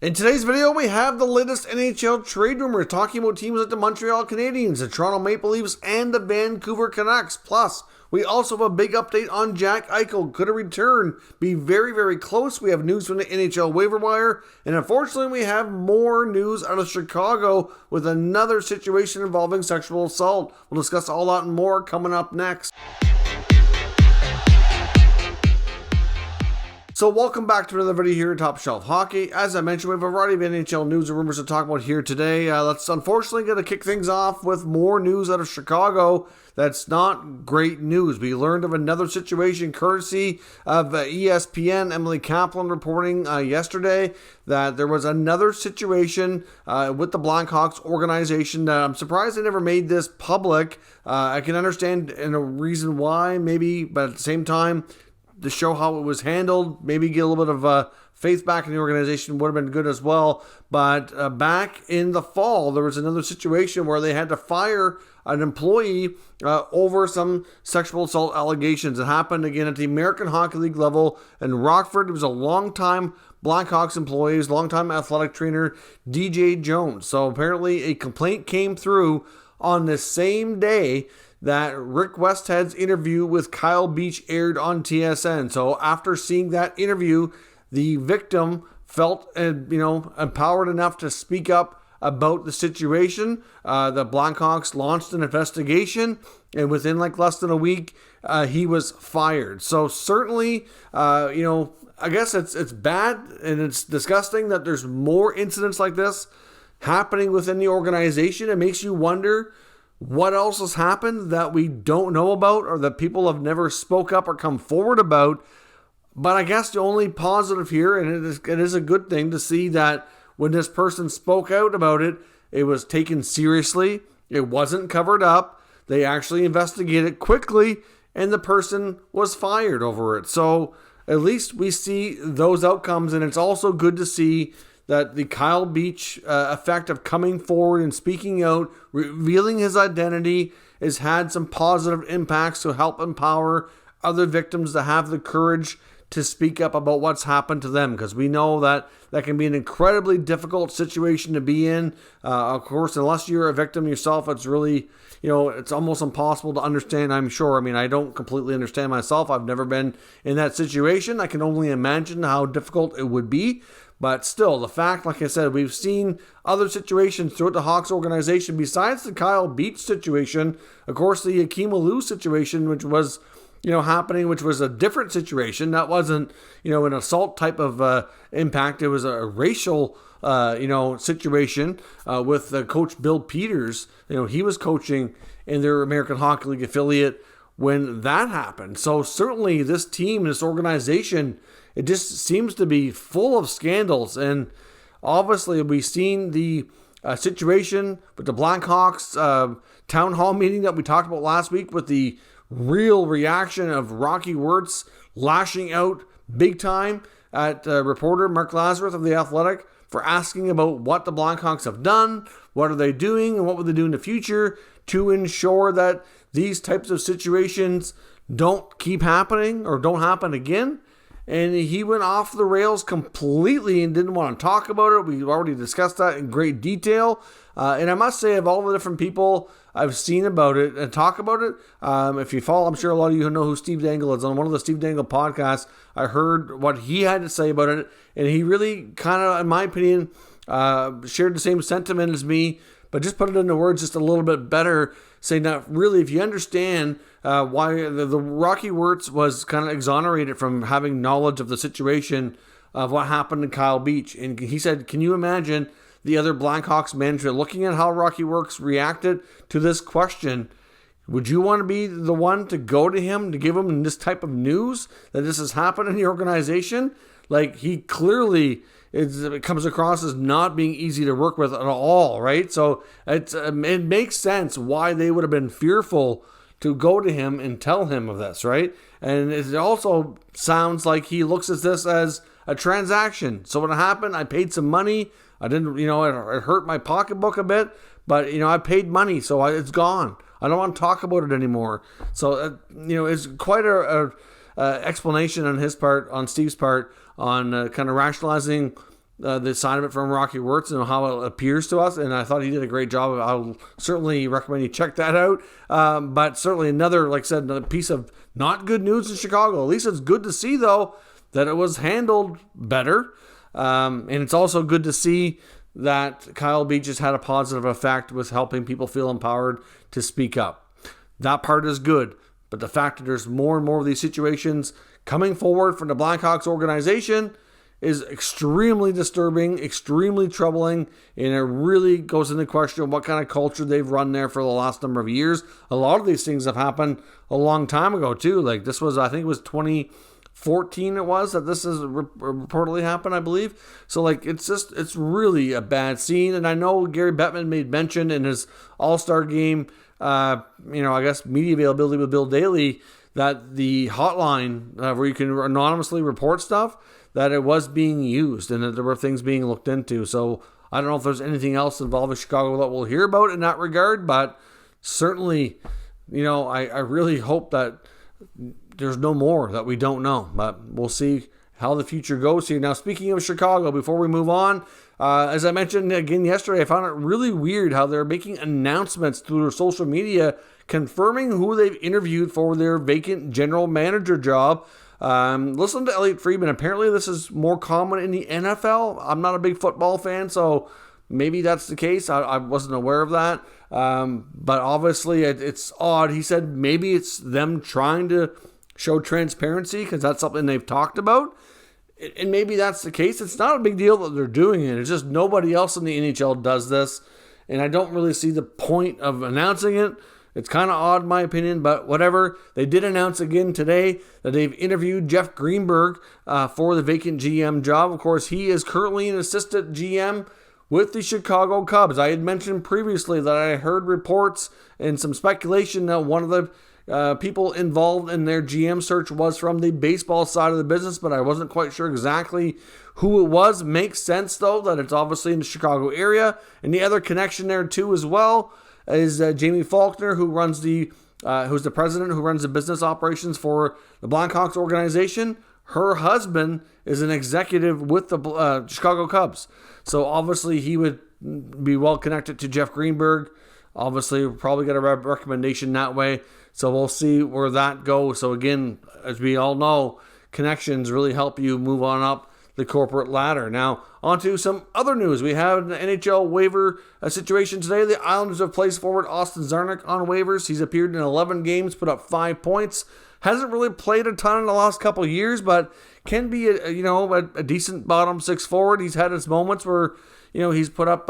In today's video, we have the latest NHL trade rumors talking about teams like the Montreal Canadiens, the Toronto Maple Leafs, and the Vancouver Canucks. Plus, we also have a big update on Jack Eichel. Could a return be very, very close? We have news from the NHL waiver wire. And unfortunately, we have more news out of Chicago with another situation involving sexual assault. We'll discuss all that and more coming up next. So welcome back to another video here at Top Shelf Hockey. As I mentioned, we have a variety of NHL news and rumors to talk about here today. Let's unfortunately going to kick things off with more news out of Chicago. That's not great news. We learned of another situation courtesy of ESPN. Emily Kaplan reporting yesterday that there was another situation with the Blackhawks organization that I'm surprised they never made this public. I can understand a reason why, maybe, but at the same time, to show how it was handled, maybe get a little bit of faith back in the organization would have been good as well. But back in the fall, there was another situation where they had to fire an employee over some sexual assault allegations. It happened again at the American Hockey League level in Rockford. It was a longtime Blackhawks employee, longtime athletic trainer, DJ Jones. So apparently a complaint came through on the same day that Rick Westhead's interview with Kyle Beach aired on TSN. So after seeing that interview, the victim felt empowered enough to speak up about the situation. The Blackhawks launched an investigation, and within less than a week, he was fired. So certainly, I guess it's bad and it's disgusting that there's more incidents like this happening within the organization. It makes you wonder what else has happened that we don't know about or that people have never spoke up or come forward about. But I guess the only positive here, and it is a good thing to see that when this person spoke out about it, it was taken seriously. It wasn't covered up. They actually investigated quickly, and the person was fired over it. So at least we see those outcomes, and it's also good to see that the Kyle Beach effect of coming forward and speaking out, revealing his identity, has had some positive impacts to help empower other victims to have the courage to speak up about what's happened to them, because we know that can be an incredibly difficult situation to be in. Of course, unless you're a victim yourself, it's really, it's almost impossible to understand, I'm sure. I mean, I don't completely understand myself. I've never been in that situation. I can only imagine how difficult it would be. But still, the fact, like I said, we've seen other situations throughout the Hawks organization besides the Kyle Beach situation. Of course, the Akeem Alou situation, which was, happening, which was a different situation. That wasn't, an assault type of impact. It was a racial, situation with Coach Bill Peters. He was coaching in their American Hockey League affiliate when that happened. So certainly this team, this organization, it just seems to be full of scandals. And obviously we've seen the situation with the Blackhawks town hall meeting that we talked about last week, with the real reaction of Rocky Wirtz lashing out big time at reporter Mark Lazarus of The Athletic for asking about what the Blackhawks have done, what are they doing, and what will they do in the future to ensure that these types of situations don't keep happening or don't happen again. And he went off the rails completely and didn't want to talk about it. We've already discussed that in great detail. And I must say, of all the different people I've seen about it and talk about it, if you follow, I'm sure a lot of you know who Steve Dangle is. On one of the Steve Dangle podcasts, I heard what he had to say about it. And he really kind of, in my opinion, shared the same sentiment as me, but just put it into words just a little bit better, saying that really, if you understand why the Rocky Wirtz was kind of exonerated from having knowledge of the situation of what happened to Kyle Beach. And he said, can you imagine the other Blackhawks management looking at how Rocky Wirtz reacted to this question? Would you want to be the one to go to him to give him this type of news that this has happened in the organization? He clearly, it comes across as not being easy to work with at all, right? So it makes sense why they would have been fearful to go to him and tell him of this, right? And it also sounds like he looks at this as a transaction. So when it happened, I paid some money. I didn't, it hurt my pocketbook a bit, but, I paid money, so it's gone. I don't want to talk about it anymore. So, it's quite a explanation on his part, on Steve's part, on kind of rationalizing the assignment from Rocky Wirtz and how it appears to us, and I thought he did a great job. I'll certainly recommend you check that out. But certainly another, like I said, another piece of not good news in Chicago. At least it's good to see, though, that it was handled better. And it's also good to see that Kyle Beach has had a positive effect with helping people feel empowered to speak up. That part is good. But the fact that there's more and more of these situations coming forward from the Blackhawks organization is extremely disturbing, extremely troubling, and it really goes into question what kind of culture they've run there for the last number of years. A lot of these things have happened a long time ago, too. Like this was, I think it was 2014 it was that this is reportedly happened, I believe. So like it's really a bad scene. And I know Gary Bettman made mention in his All-Star game, I guess media availability with Bill Daly, that the hotline where you can anonymously report stuff, that it was being used and that there were things being looked into. So I don't know if there's anything else involving Chicago that we'll hear about in that regard, but certainly, I really hope that there's no more that we don't know, but we'll see how the future goes here. Now, speaking of Chicago, before we move on, as I mentioned again yesterday, I found it really weird how they're making announcements through their social media confirming who they've interviewed for their vacant general manager job. Listen to Elliot Friedman. Apparently this is more common in the NFL. I'm not a big football fan, so maybe that's the case. I wasn't aware of that. But obviously it's odd. He said maybe it's them trying to show transparency because that's something they've talked about. And maybe that's the case. It's not a big deal that they're doing it. It's just nobody else in the NHL does this. And I don't really see the point of announcing it. It's kind of odd in my opinion, but whatever. They did announce again today that they've interviewed Jeff Greenberg for the vacant GM job. Of course, he is currently an assistant GM with the Chicago Cubs. I had mentioned previously that I heard reports and some speculation that one of the people involved in their GM search was from the baseball side of the business, but I wasn't quite sure exactly who it was. Makes sense, though, that it's obviously in the Chicago area. And the other connection there, too, as well, is Jamie Faulkner, who's the president who runs the business operations for the Blackhawks organization. Her husband is an executive with the Chicago Cubs. So obviously he would be well connected to Jeff Greenberg. Obviously, we'll probably get a recommendation that way. So we'll see where that goes. So again, as we all know, connections really help you move on up the corporate ladder. Now, on to some other news. We have an NHL waiver situation today. The Islanders have placed forward Austin Czarnik on waivers. He's appeared in 11 games, put up 5 points. Hasn't really played a ton in the last couple of years, but can be a decent bottom six forward. He's had his moments where he's put up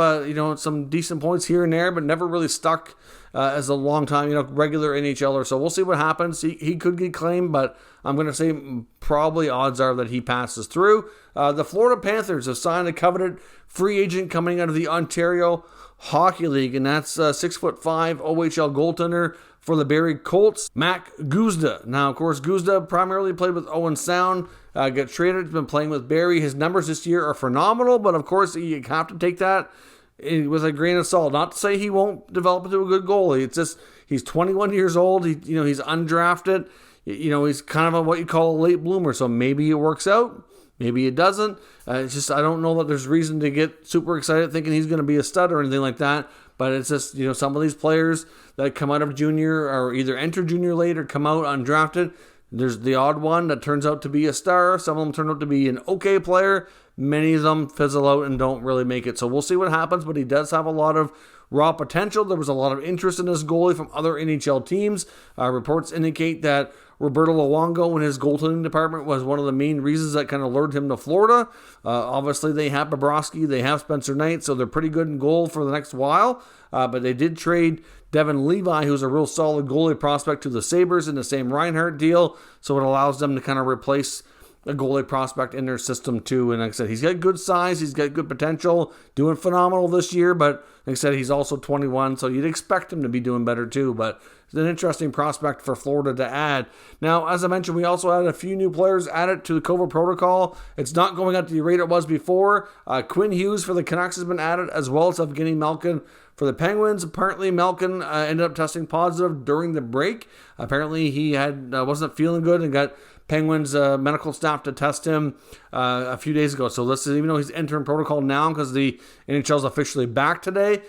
some decent points here and there, but never really stuck as a long time regular NHLer. So we'll see what happens. He could get claimed, but I'm going to say probably odds are that he passes through. The Florida Panthers have signed a coveted free agent coming out of the Ontario Hockey League, and that's 6'5" OHL goaltender for the Barrie Colts, Mac Guzda. Now, of course, Guzda primarily played with Owen Sound, got traded, been playing with Barrie. His numbers this year are phenomenal, but of course, you have to take that with a grain of salt. Not to say he won't develop into a good goalie. It's just he's 21 years old. He's undrafted. He's kind of what you call a late bloomer. So maybe it works out, maybe it doesn't. It's just I don't know that there's reason to get super excited thinking he's going to be a stud or anything like that. But it's just some of these players that come out of junior or either enter junior late or come out undrafted. There's the odd one that turns out to be a star. Some of them turn out to be an okay player. Many of them fizzle out and don't really make it. So we'll see what happens, but he does have a lot of raw potential. There was a lot of interest in this goalie from other NHL teams. Reports indicate that Roberto Luongo in his goaltending department was one of the main reasons that kind of lured him to Florida. Obviously, they have Bobrovsky, they have Spencer Knight, so they're pretty good in goal for the next while. But they did trade Devin Levi, who's a real solid goalie prospect, to the Sabres in the Sam Reinhart deal, so it allows them to kind of replace a goalie prospect in their system too. And like I said, he's got good size, he's got good potential, doing phenomenal this year, but like I said, he's also 21, so you'd expect him to be doing better too. But it's an interesting prospect for Florida to add. Now, as I mentioned, we also had a few new players added to the COVID protocol. It's not going at the rate it was before. Quinn Hughes for the Canucks has been added, as well as Evgeny Malkin for the Penguins. Apparently, Malkin ended up testing positive during the break. Apparently, he wasn't feeling good and got Penguins medical staff to test him a few days ago. So this is, even though he's entering protocol now because the NHL is officially back today,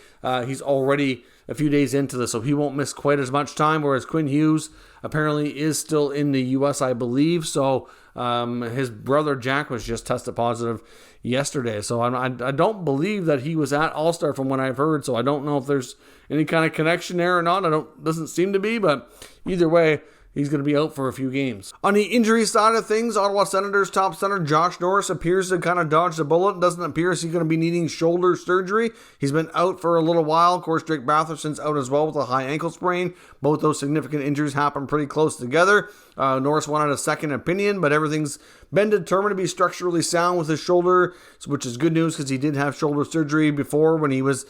he's already a few days into this, so he won't miss quite as much time, whereas Quinn Hughes apparently is still in the U.S., I believe. So his brother Jack was just tested positive yesterday. So I don't believe that he was at All-Star from what I've heard, so I don't know if there's any kind of connection there or not. Doesn't seem to be, but either way, he's going to be out for a few games. On the injury side of things, Ottawa Senators top center Josh Norris appears to kind of dodge the bullet. Doesn't appear as he's going to be needing shoulder surgery. He's been out for a little while. Of course, Drake Batherson's out as well with a high ankle sprain. Both those significant injuries happen pretty close together. Norris wanted a second opinion, but everything's been determined to be structurally sound with his shoulder, which is good news because he did have shoulder surgery before when he was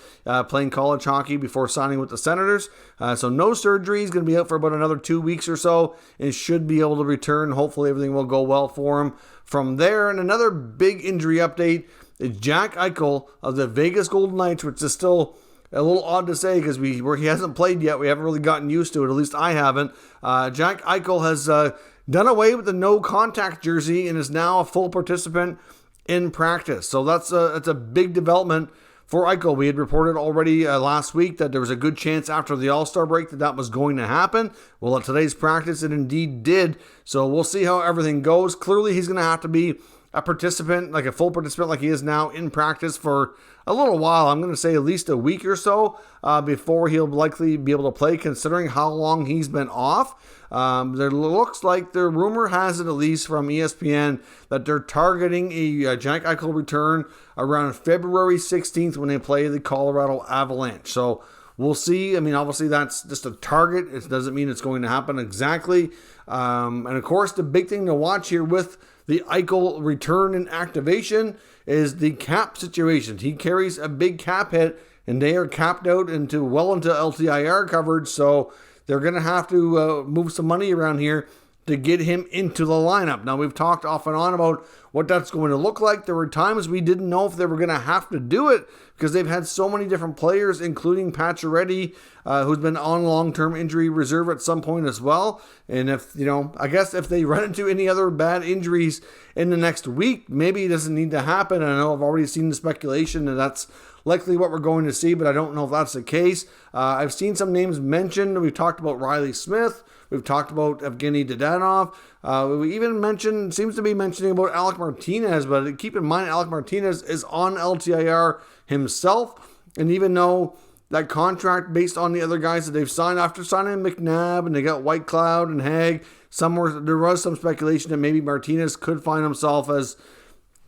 playing college hockey before signing with the Senators. So no surgery. He's going to be out for about another 2 weeks or so and should be able to return. Hopefully everything will go well for him from there. And another big injury update is Jack Eichel of the Vegas Golden Knights, which is still a little odd to say because he hasn't played yet. We haven't really gotten used to it. At least I haven't. Jack Eichel has done away with the no contact jersey and is now a full participant in practice. So that's a big development for Eichel. We had reported already last week that there was a good chance after the All-Star break that was going to happen. Well, at today's practice, it indeed did. So we'll see how everything goes. Clearly, he's going to have to be a participant, like a full participant like he is now in practice for a little while. I'm going to say at least a week or so before he'll likely be able to play, considering how long he's been off. There looks like the rumor has it, at least from ESPN, that they're targeting a Jack Eichel return around February 16th when they play the Colorado Avalanche. So we'll see. I mean, obviously that's just a target. It doesn't mean it's going to happen exactly. And of course, the big thing to watch here with the Eichel return and activation is the cap situation. He carries a big cap hit, and they are capped out into LTIR coverage, so they're going to have to move some money around here to get him into the lineup. Now, we've talked off and on about what that's going to look like. There were times we didn't know if they were going to have to do it because they've had so many different players, including Pacioretty, who's been on long-term injury reserve at some point as well. And I guess if they run into any other bad injuries in the next week, maybe it doesn't need to happen. I know I've already seen the speculation and that's likely what we're going to see, but I don't know if that's the case. I've seen some names mentioned. We've talked about Riley Smith. We've talked about Evgeny Dadonov. We even seems to be mentioning about Alec Martinez, but keep in mind, Alec Martinez is on LTIR himself. And even though that contract, based on the other guys that they've signed after signing McNabb, and they got Whitecloud and Haig, there was some speculation that maybe Martinez could find himself as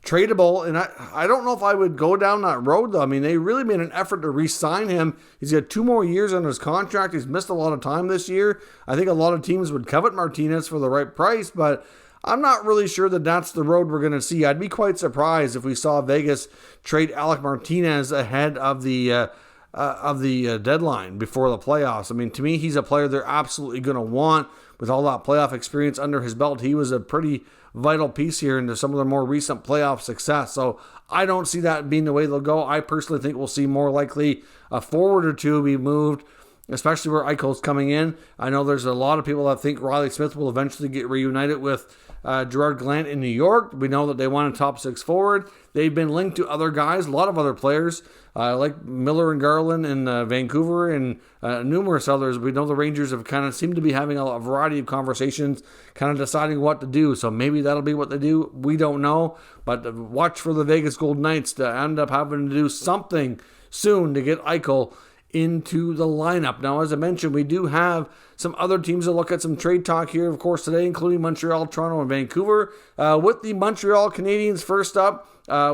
tradable, and I don't know if I would go down that road, though. I mean, they really made an effort to re-sign him. He's got 2 more years on his contract. He's missed a lot of time this year. I think a lot of teams would covet Martinez for the right price, but I'm not really sure that that's the road we're going to see. I'd be quite surprised if we saw Vegas trade Alec Martinez ahead of the deadline before the playoffs. I mean, to me, he's a player they're absolutely going to want with all that playoff experience under his belt. He was a pretty vital piece here into some of the more recent playoff success. So I don't see that being the way they'll go. I personally think we'll see more likely a forward or two be moved, especially where Eichel's coming in. I know there's a lot of people that think Riley Smith will eventually get reunited with Gerard Gallant in New York. We know that they want a top 6 forward. They've been linked to other guys, a lot of other players, like Miller and Garland in Vancouver and numerous others. We know the Rangers have kind of seemed to be having a variety of conversations, kind of deciding what to do. So maybe that'll be what they do. We don't know. But watch for the Vegas Golden Knights to end up having to do something soon to get Eichel into the lineup. Now, as I mentioned, we do have some other teams to look at some trade talk here, of course, today, including Montreal, Toronto, and Vancouver. With the Montreal Canadiens first up,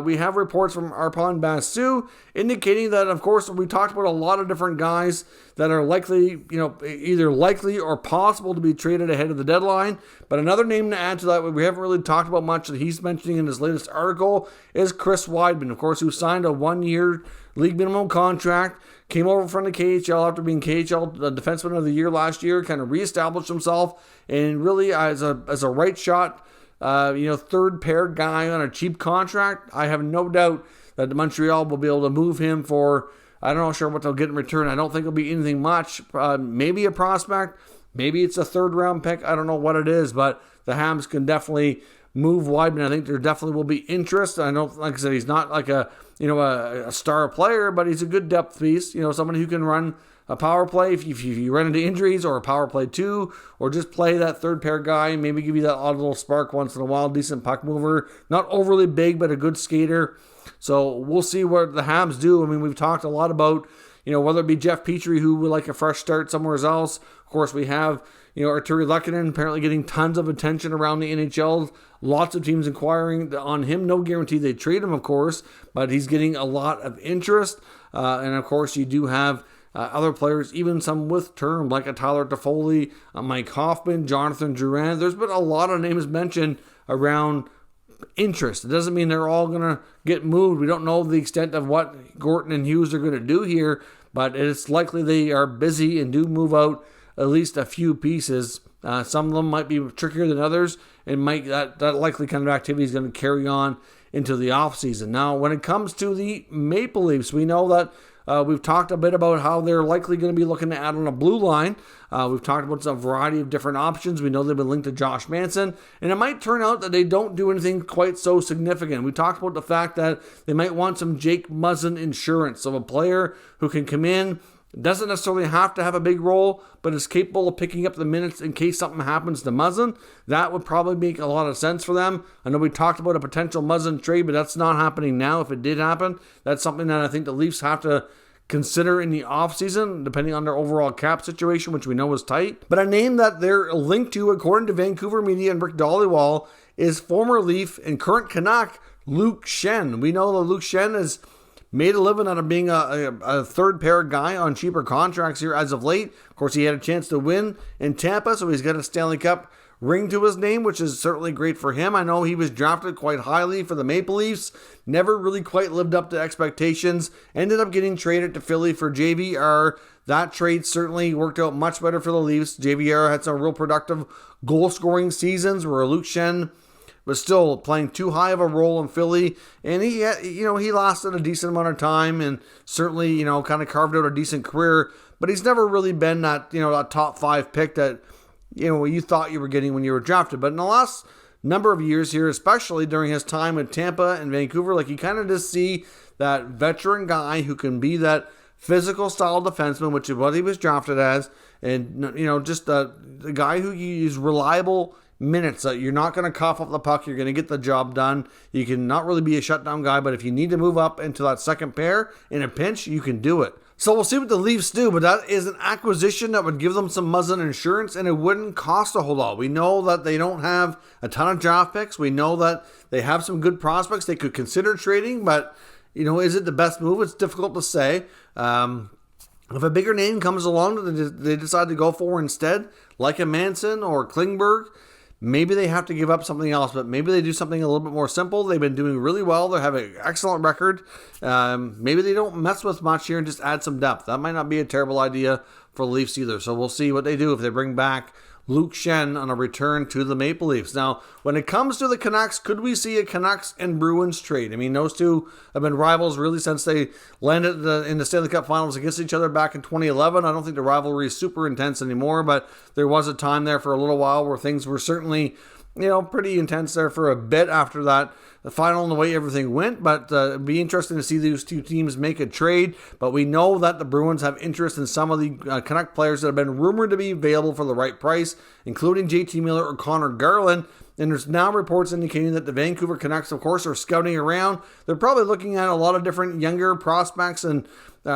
we have reports from Arpon Basu indicating that, of course, we talked about a lot of different guys that are likely, either likely or possible to be traded ahead of the deadline. But another name to add to that, we haven't really talked about much that he's mentioning in his latest article, is Chris Weidman, of course, who signed a 1-year league minimum contract, came over from the KHL after being KHL Defenseman of the Year last year, kind of reestablished himself, and really as a right shot, third pair guy on a cheap contract. I have no doubt that Montreal will be able to move him for, I don't know sure what they'll get in return. I don't think it'll be anything much, maybe a prospect, Maybe it's a third-round pick. I don't know what it is, but the Habs can definitely move wide, and I think there definitely will be interest. I know, like I said, he's not like a star player, but he's a good depth piece. Somebody who can run a power play if you run into injuries, or a power play 2, or just play that third pair guy, maybe give you that odd little spark once in a while. Decent puck mover, not overly big, but a good skater. So we'll see what the Habs do. I mean, we've talked a lot about, whether it be Jeff Petrie, who would like a fresh start somewhere else. Of course, we have, Artturi Lehkonen apparently getting tons of attention around the NHL. Lots of teams inquiring on him. No guarantee they trade him, of course, but he's getting a lot of interest. And, of course, you do have other players, even some with term, like a Tyler Toffoli, Mike Hoffman, Jonathan Drouin. There's been a lot of names mentioned around interest. It doesn't mean they're all going to get moved. We don't know the extent of what Gorton and Hughes are going to do here, but it's likely they are busy and do move out at least a few pieces. Some of them might be trickier than others, and that likely kind of activity is going to carry on into the offseason. Now, when it comes to the Maple Leafs, we know that we've talked a bit about how they're likely going to be looking to add on a blue line. We've talked about a variety of different options. We know they've been linked to Josh Manson, and it might turn out that they don't do anything quite so significant. We talked about the fact that they might want some Jake Muzzin insurance, so a player who can come in, doesn't necessarily have to have a big role, but is capable of picking up the minutes in case something happens to Muzzin. That would probably make a lot of sense for them. I know we talked about a potential Muzzin trade, but that's not happening now. If it did happen, that's something that I think the Leafs have to consider in the offseason, depending on their overall cap situation, which we know is tight. But a name that they're linked to, according to Vancouver media and Rick Dhaliwal, is former Leaf and current Canuck Luke Schenn. We know that Luke Schenn has made a living out of being a third pair guy on cheaper contracts here as of late. Of course, he had a chance to win in Tampa, so he's got a Stanley Cup ring to his name, which is certainly great for him. I know he was drafted quite highly for the Maple Leafs, never really quite lived up to expectations, ended up getting traded to Philly for JVR. That trade certainly worked out much better for the Leafs. JVR had some real productive goal-scoring seasons, where Luke Schenn was still playing too high of a role in Philly, and he lasted a decent amount of time, and certainly, kind of carved out a decent career, but he's never really been that, that top 5 pick that, you thought you were getting when you were drafted. But in the last number of years here, especially during his time in Tampa and Vancouver, you kind of just see that veteran guy who can be that physical style defenseman, which is what he was drafted as, and, just the guy who is reliable minutes. That you're not going to cough up the puck. You're going to get the job done. You can not really be a shutdown guy, but if you need to move up into that second pair in a pinch, you can do it. So we'll see what the Leafs do, but that is an acquisition that would give them some Muzzin insurance, and it wouldn't cost a whole lot. We know that they don't have a ton of draft picks. We know that they have some good prospects they could consider trading, but, is it the best move? It's difficult to say. If a bigger name comes along that they decide to go for instead, like a Manson or Klingberg, maybe they have to give up something else, but maybe they do something a little bit more simple. They've been doing really well. They have an excellent record. Maybe they don't mess with much here and just add some depth. That might not be a terrible idea for the Leafs either. So we'll see what they do if they bring back Luke Schenn on a return to the Maple Leafs. Now, when it comes to the Canucks, could we see a Canucks and Bruins trade? I mean, those two have been rivals really since they landed in the Stanley Cup Finals against each other back in 2011. I don't think the rivalry is super intense anymore, but there was a time there for a little while where things were certainly, pretty intense there for a bit after that, the final and the way everything went. But it'd be interesting to see these two teams make a trade. But we know that the Bruins have interest in some of the Canuck players that have been rumored to be available for the right price, including JT Miller or Connor Garland. And there's now reports indicating that the Vancouver Canucks, of course, are scouting around. They're probably looking at a lot of different younger prospects and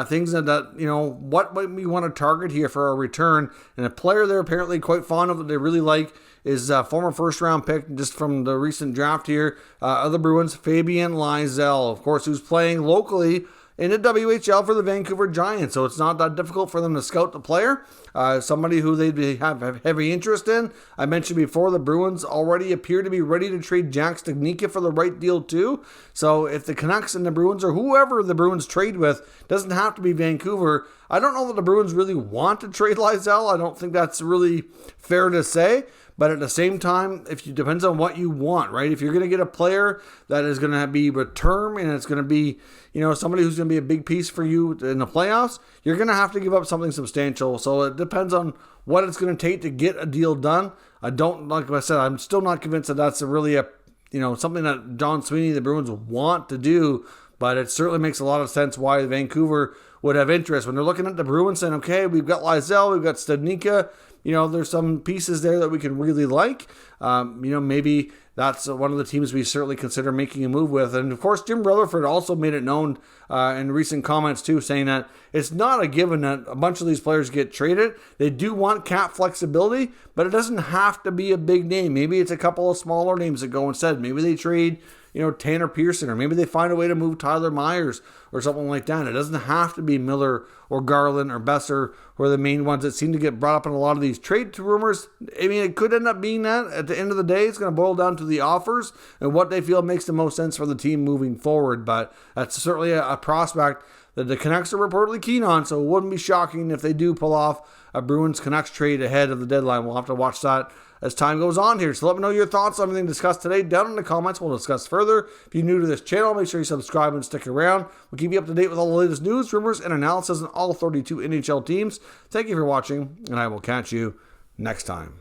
things that, what might we want to target here for a return. And a player they're apparently quite fond of that they really like is former first-round pick just from the recent draft here of the Bruins, Fabian Lysell, of course, who's playing locally in the WHL for the Vancouver Giants. So it's not that difficult for them to scout the player. Somebody who they have heavy interest in. I mentioned before, the Bruins already appear to be ready to trade Jack Stagnicka for the right deal too. So if the Canucks and the Bruins, or whoever the Bruins trade with, doesn't have to be Vancouver, I don't know that the Bruins really want to trade Lysell. I don't think that's really fair to say. But at the same time, it depends on what you want, right? If you're going to get a player that is going to be a term and it's going to be, somebody who's going to be a big piece for you in the playoffs, you're going to have to give up something substantial. So it depends on what it's going to take to get a deal done. Like I said, I'm still not convinced that that's really something that John Sweeney, the Bruins, want to do, but it certainly makes a lot of sense why Vancouver would have interest. When they're looking at the Bruins saying, okay, we've got Lysell, we've got Studnicka, there's some pieces there that we can really like. Maybe that's one of the teams we certainly consider making a move with. And of course, Jim Rutherford also made it known in recent comments too, saying that it's not a given that a bunch of these players get traded. They do want cap flexibility, but it doesn't have to be a big name. Maybe it's a couple of smaller names that go instead. Maybe they trade Tanner Pearson, or maybe they find a way to move Tyler Myers or something like that. It doesn't have to be Miller or Garland or Besser, who are the main ones that seem to get brought up in a lot of these trade rumors. I mean, it could end up being that. At the end of the day, it's going to boil down to the offers and what they feel makes the most sense for the team moving forward. But that's certainly a prospect that the Canucks are reportedly keen on, so it wouldn't be shocking if they do pull off a Bruins-Canucks trade ahead of the deadline. We'll have to watch that as time goes on here. So let me know your thoughts on everything discussed today down in the comments. We'll discuss further. If you're new to this channel, make sure you subscribe and stick around. We'll keep you up to date with all the latest news, rumors, and analysis on all 32 NHL teams. Thank you for watching, and I will catch you next time.